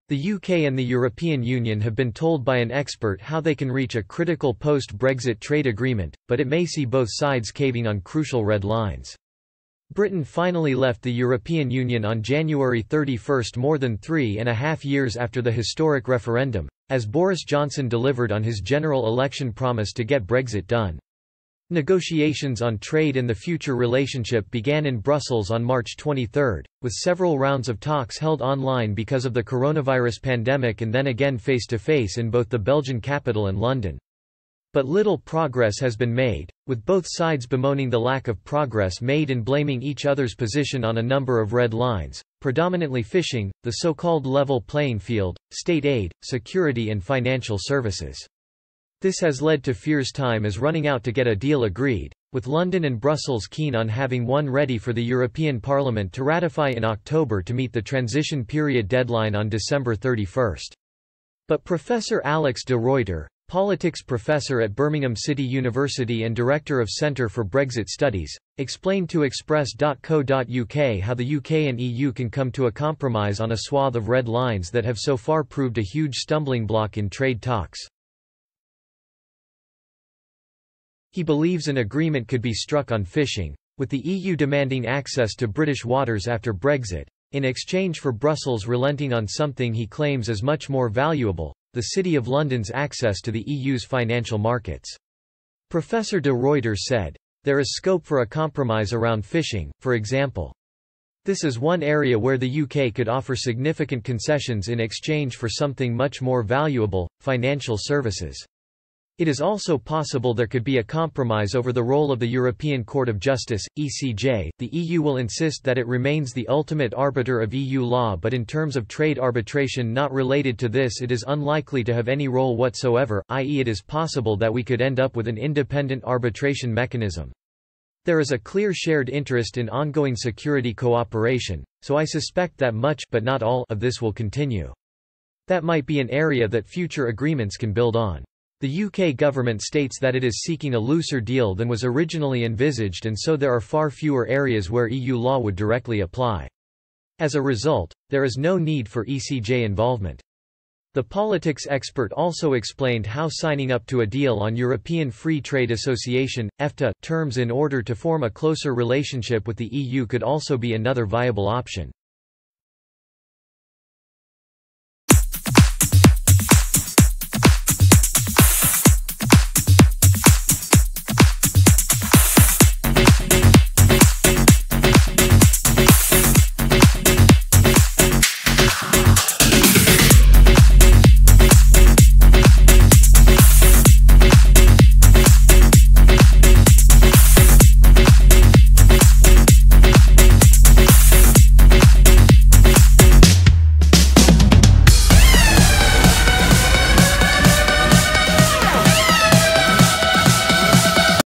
The UK and the European Union have been told by an expert how they can reach a critical post-Brexit trade agreement, but it may see both sides caving on crucial red lines. Britain finally left the European Union on January 31, more than 3.5 years after the historic referendum, as Boris Johnson delivered on his general election promise to get Brexit done. Negotiations on trade and the future relationship began in Brussels on March 23, with several rounds of talks held online because of the coronavirus pandemic and then again face-to-face in both the Belgian capital and London. But little progress has been made, with both sides bemoaning the lack of progress made and blaming each other's position on a number of red lines, predominantly fishing, the so-called level playing field, state aid, security and financial services. This has led to fears time is running out to get a deal agreed, with London and Brussels keen on having one ready for the European Parliament to ratify in October to meet the transition period deadline on December 31. But Professor Alex de Ruyter, politics professor at Birmingham City University and director of Centre for Brexit Studies, explained to Express.co.uk how the UK and EU can come to a compromise on a swath of red lines that have so far proved a huge stumbling block in trade talks. He believes an agreement could be struck on fishing, with the EU demanding access to British waters after Brexit, in exchange for Brussels relenting on something he claims is much more valuable: the City of London's access to the EU's financial markets. Professor de Ruyter said, "There is scope for a compromise around fishing, for example. This is one area where the UK could offer significant concessions in exchange for something much more valuable: financial services. It is also possible there could be a compromise over the role of the European Court of Justice, ECJ. The EU will insist that it remains the ultimate arbiter of EU law, but in terms of trade arbitration not related to this, it is unlikely to have any role whatsoever, i.e., it is possible that we could end up with an independent arbitration mechanism. There is a clear shared interest in ongoing security cooperation, so I suspect that much, but not all, of this will continue. That might be an area that future agreements can build on." The UK government states that it is seeking a looser deal than was originally envisaged, and so there are far fewer areas where EU law would directly apply. As a result, there is no need for ECJ involvement. The politics expert also explained how signing up to a deal on European Free Trade Association (EFTA) terms in order to form a closer relationship with the EU could also be another viable option.